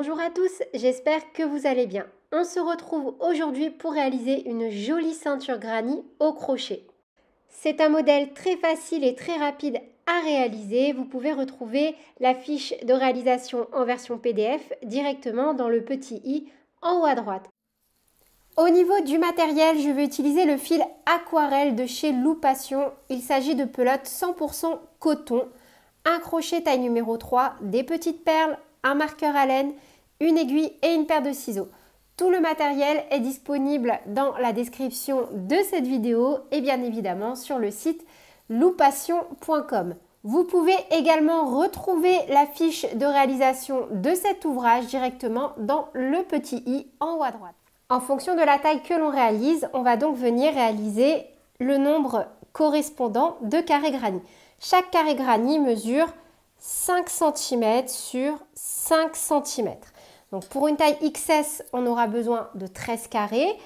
Bonjour à tous, j'espère que vous allez bien. On se retrouve aujourd'hui pour réaliser une jolie ceinture granny au crochet. C'est un modèle très facile et très rapide à réaliser. Vous pouvez retrouver la fiche de réalisation en version PDF directement dans le petit i en haut à droite. Au niveau du matériel, je vais utiliser le fil aquarelle de chez Loupation. Il s'agit de pelote 100% coton, un crochet taille numéro 3, des petites perles, un marqueur à laine, une aiguille et une paire de ciseaux. Tout le matériel est disponible dans la description de cette vidéo et bien évidemment sur le site loupation.com. Vous pouvez également retrouver la fiche de réalisation de cet ouvrage directement dans le petit i en haut à droite. En fonction de la taille que l'on réalise, on va donc venir réaliser le nombre correspondant de carrés granny. Chaque carré granny mesure 5 cm sur 5 cm. Donc pour une taille XS, on aura besoin de 13 carrés,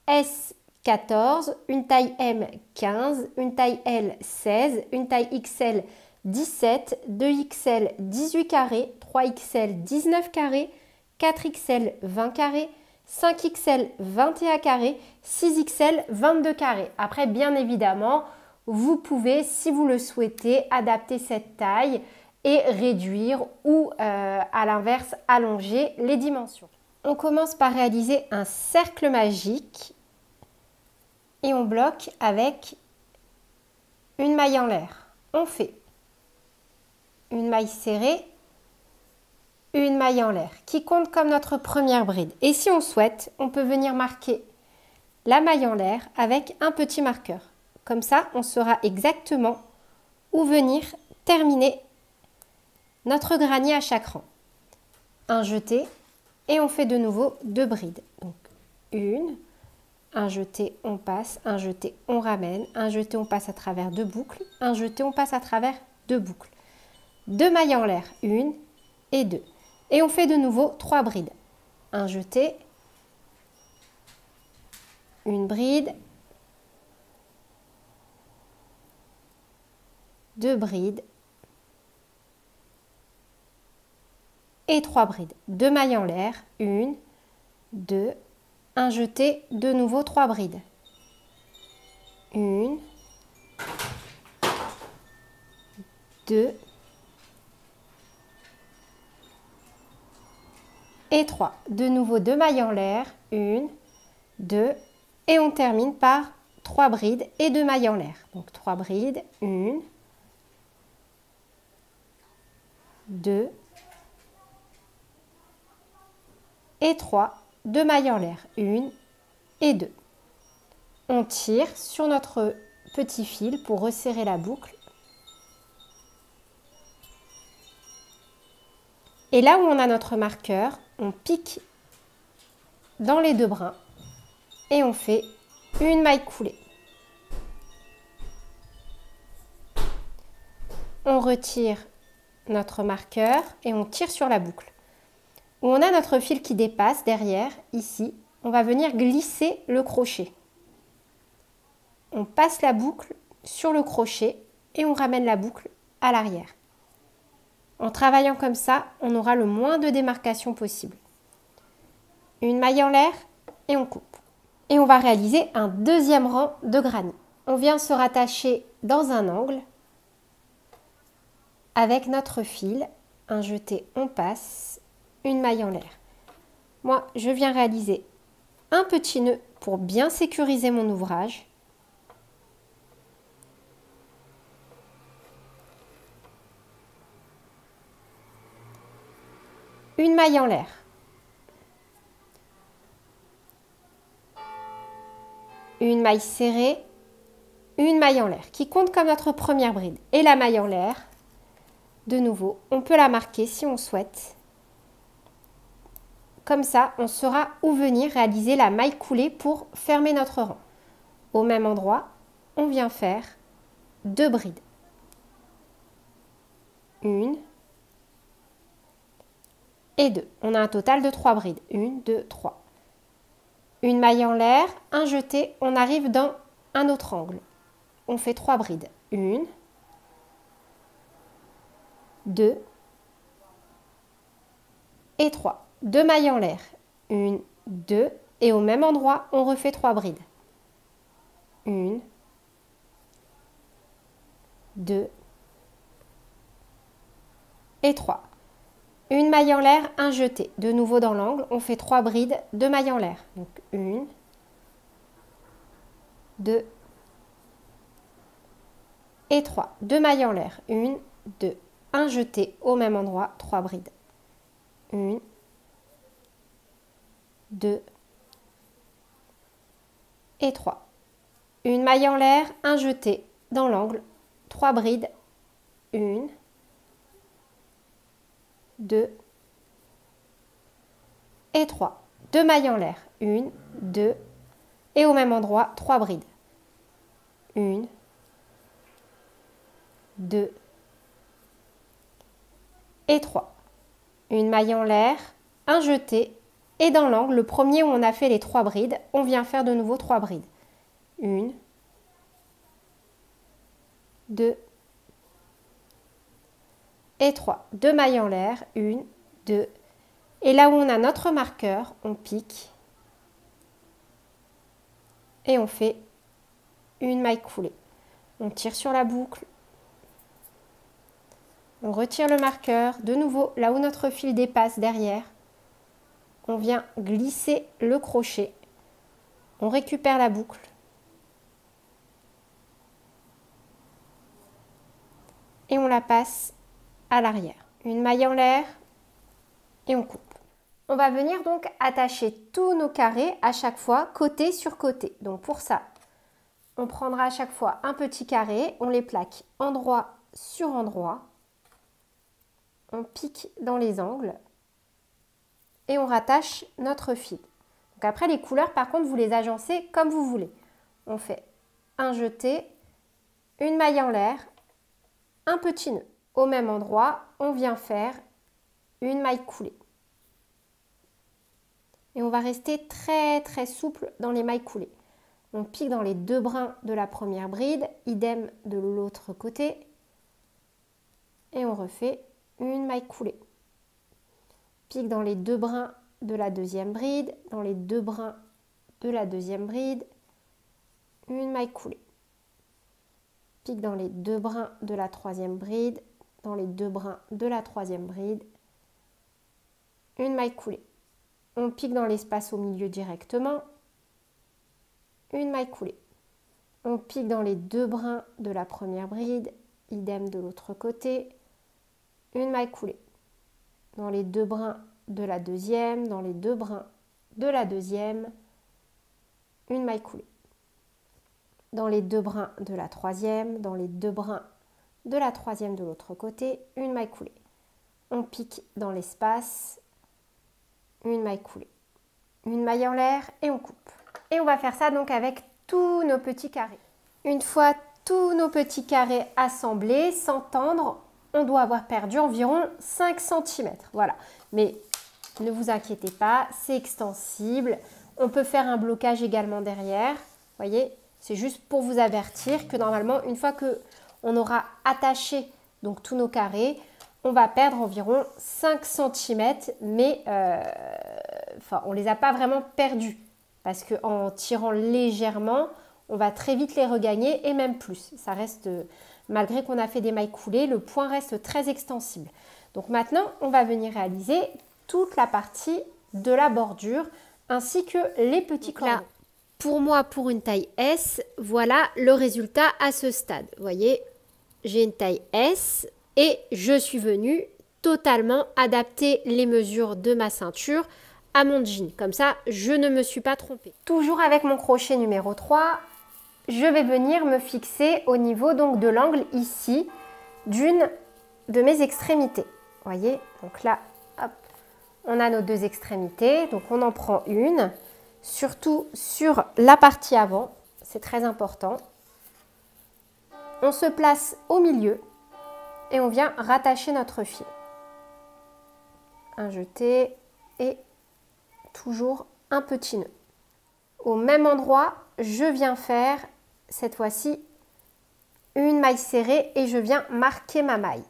S 14, une taille M 15, une taille L 16, une taille XL 17, 2XL 18 carrés, 3XL 19 carrés, 4XL 20 carrés, 5XL 21 carrés, 6XL 22 carrés. Après, bien évidemment, vous pouvez, si vous le souhaitez, adapter cette taille et réduire ou à l'inverse allonger les dimensions. On commence par réaliser un cercle magique et on bloque avec une maille en l'air. On fait une maille serrée, une maille en l'air qui compte comme notre première bride. Et si on souhaite, on peut venir marquer la maille en l'air avec un petit marqueur. Comme ça, on saura exactement où venir terminer notre granny à chaque rang. Un jeté et on fait de nouveau 2 brides. Donc une, un jeté, on passe, un jeté, on ramène, un jeté, on passe à travers 2 boucles, un jeté, on passe à travers 2 boucles. 2 mailles en l'air, 1 et 2. Et on fait de nouveau 3 brides. Un jeté, une bride, 2 brides et 3 brides. 2 mailles en l'air, 1, 2, un jeté, de nouveau 3 brides. 1, 2 et 3. De nouveau 2 mailles en l'air, 1, 2 et on termine par 3 brides et 2 mailles en l'air. Donc 3 brides, 1, 2 et 3, 2 mailles en l'air, 1 et 2. On tire sur notre petit fil pour resserrer la boucle. Et là où on a notre marqueur, on pique dans les 2 brins et on fait une maille coulée. On retire notre marqueur et on tire sur la boucle. Où on a notre fil qui dépasse derrière, ici, on va venir glisser le crochet. On passe la boucle sur le crochet et on ramène la boucle à l'arrière. En travaillant comme ça, on aura le moins de démarcation possible. Une maille en l'air et on coupe. Et on va réaliser un deuxième rang de granny. On vient se rattacher dans un angle avec notre fil. Un jeté, on passe, une maille en l'air. Moi, je viens réaliser un petit nœud pour bien sécuriser mon ouvrage. Une maille en l'air. Une maille serrée, une maille en l'air qui compte comme notre première bride. Et la maille en l'air, de nouveau, on peut la marquer si on souhaite. Comme ça, on saura où venir réaliser la maille coulée pour fermer notre rang. Au même endroit, on vient faire 2 brides. 1 et 2. On a un total de 3 brides. 1, 2, 3. Une maille en l'air, un jeté, on arrive dans un autre angle. On fait 3 brides. 1, 2 et 3. 2 mailles en l'air. 1, 2 et au même endroit, on refait 3 brides. 1, 2 et 3. Une maille en l'air, un jeté. De nouveau dans l'angle, on fait 3 brides, 2 mailles en l'air. Donc 1, 2 et 3. 2 mailles en l'air. 1, 2. Un jeté au même endroit, 3 brides. 1, 2 et 3. Une maille en l'air, un jeté dans l'angle, 3 brides. 1, 2 et 3. 2 mailles en l'air. 1, 2 et au même endroit, 3 brides. 1, 2 et 3. Une maille en l'air, un jeté et dans l'angle, le premier où on a fait les 3 brides, on vient faire de nouveau 3 brides. 1, 2 et 3. 2 mailles en l'air, 1, 2 et là où on a notre marqueur, on pique et on fait une maille coulée. On tire sur la boucle, on retire le marqueur, de nouveau là où notre fil dépasse derrière, on vient glisser le crochet, on récupère la boucle et on la passe à l'arrière. Une maille en l'air et on coupe. On va venir donc attacher tous nos carrés à chaque fois côté sur côté. Donc pour ça, on prendra à chaque fois un petit carré, on les plaque endroit sur endroit, on pique dans les angles et on rattache notre fil. Donc après les couleurs par contre vous les agencez comme vous voulez. On fait un jeté, une maille en l'air, un petit nœud. Au même endroit, on vient faire une maille coulée. Et on va rester très très souple dans les mailles coulées. On pique dans les 2 brins de la première bride, idem de l'autre côté. Et on refait une maille coulée. Pique dans les 2 brins de la deuxième bride, dans les 2 brins de la deuxième bride, une maille coulée. Pique dans les 2 brins de la troisième bride, dans les 2 brins de la troisième bride, une maille coulée. On pique dans l'espace au milieu directement, une maille coulée. On pique dans les 2 brins de la première bride, idem de l'autre côté, une maille coulée. Dans les 2 brins de la deuxième, dans les 2 brins de la deuxième, une maille coulée. Dans les 2 brins de la troisième, dans les 2 brins de la troisième de l'autre côté, une maille coulée. On pique dans l'espace, une maille coulée, une maille en l'air et on coupe. Et on va faire ça donc avec tous nos petits carrés. Une fois tous nos petits carrés assemblés, sans tendre, on doit avoir perdu environ 5 cm. Voilà, mais ne vous inquiétez pas, c'est extensible. On peut faire un blocage également derrière. Vous voyez, c'est juste pour vous avertir que normalement, une fois qu'on aura attaché donc tous nos carrés, on va perdre environ 5 cm, mais on ne les a pas vraiment perdus. Parce qu'en tirant légèrement, on va très vite les regagner et même plus. Ça reste, malgré qu'on a fait des mailles coulées, le point reste très extensible. Donc maintenant, on va venir réaliser toute la partie de la bordure ainsi que les petits cordons. Pour moi, pour une taille S, voilà le résultat à ce stade. Vous voyez, j'ai une taille S et je suis venue totalement adapter les mesures de ma ceinture à mon jean. Comme ça, je ne me suis pas trompée. Toujours avec mon crochet numéro 3, je vais venir me fixer au niveau donc de l'angle ici d'une de mes extrémités. Vous voyez, donc là, hop, on a nos 2 extrémités. Donc on en prend une, surtout sur la partie avant, c'est très important. On se place au milieu et on vient rattacher notre fil. Un jeté et toujours un petit nœud. Au même endroit, je viens faire cette fois-ci une maille serrée et je viens marquer ma maille.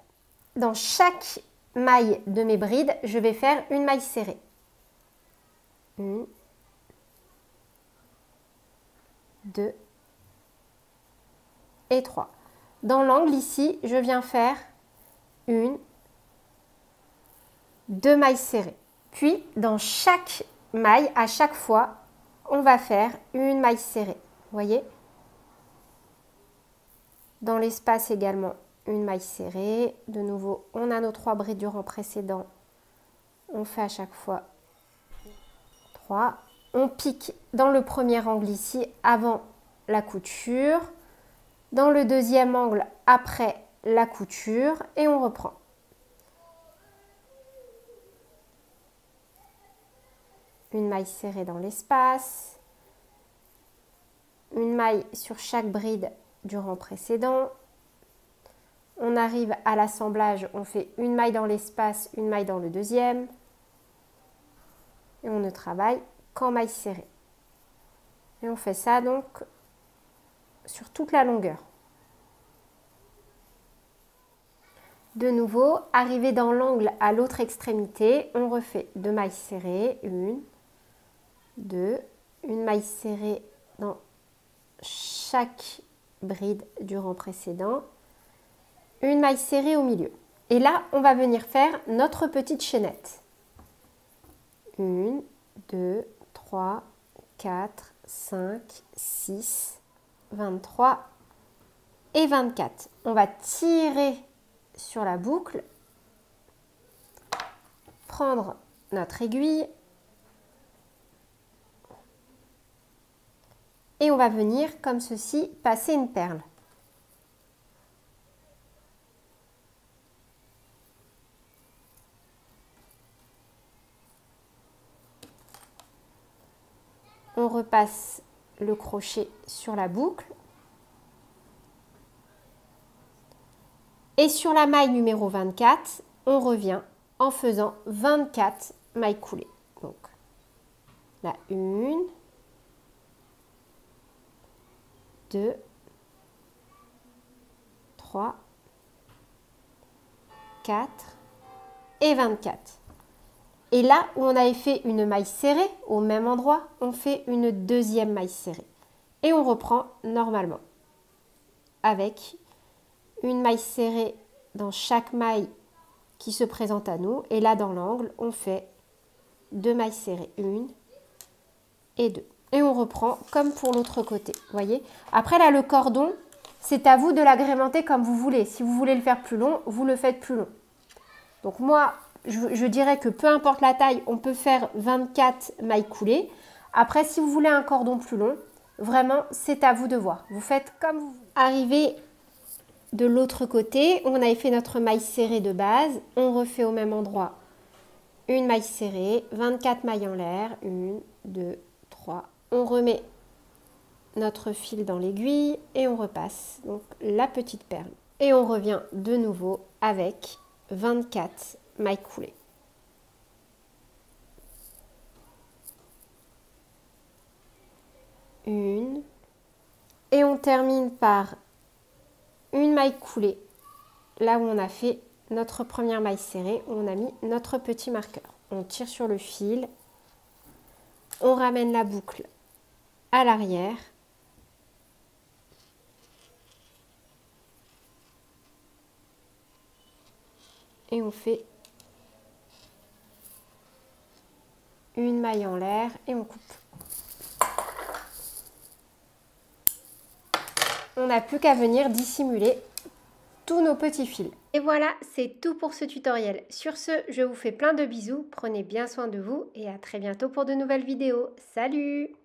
Dans chaque maille de mes brides, je vais faire une maille serrée. 1, 2 et 3. Dans l'angle ici, je viens faire 1, 2 mailles serrées. Puis, dans chaque maille, à chaque fois, on va faire une maille serrée. Vous voyez? Dans l'espace également, une maille serrée. De nouveau, on a nos 3 brides du rang précédent. On fait à chaque fois 3. On pique dans le premier angle ici, avant la couture. Dans le deuxième angle, après la couture. Et on reprend. Une maille serrée dans l'espace. Une maille sur chaque bride du rang précédent. On arrive à l'assemblage, on fait une maille dans l'espace, une maille dans le deuxième. Et on ne travaille qu'en maille serrée. Et on fait ça donc sur toute la longueur. De nouveau, arrivé dans l'angle à l'autre extrémité, on refait 2 mailles serrées, 1, 2, une maille serrée dans chaque bride du rang précédent, une maille serrée au milieu. Et là, on va venir faire notre petite chaînette. 1, 2, 3, 4, 5, 6, 23 et 24. On va tirer sur la boucle, prendre notre aiguille et on va venir comme ceci passer une perle. On repasse le crochet sur la boucle. Et sur la maille numéro 24, on revient en faisant 24 mailles coulées. Donc, la 1, 2, 3, 4 et 24. Et là où on avait fait une maille serrée, au même endroit, on fait une deuxième maille serrée. Et on reprend normalement avec une maille serrée dans chaque maille qui se présente à nous. Et là, dans l'angle, on fait 2 mailles serrées, 1 et 2. Et on reprend comme pour l'autre côté, voyez. Après, là, le cordon, c'est à vous de l'agrémenter comme vous voulez. Si vous voulez le faire plus long, vous le faites plus long. Donc moi, je dirais que peu importe la taille, on peut faire 24 mailles coulées. Après, si vous voulez un cordon plus long, vraiment, c'est à vous de voir. Vous faites comme vous voulez. Arrivé de l'autre côté, on avait fait notre maille serrée de base. On refait au même endroit une maille serrée, 24 mailles en l'air, 1, 2, 3. On remet notre fil dans l'aiguille et on repasse donc la petite perle. Et on revient de nouveau avec 24 mailles coulées. Une. Et on termine par une maille coulée, là où on a fait notre première maille serrée, où on a mis notre petit marqueur. On tire sur le fil, on ramène la boucle à l'arrière. Et on fait une maille en l'air et on coupe. On n'a plus qu'à venir dissimuler tous nos petits fils. Et voilà, c'est tout pour ce tutoriel. Sur ce, je vous fais plein de bisous, prenez bien soin de vous et à très bientôt pour de nouvelles vidéos. Salut!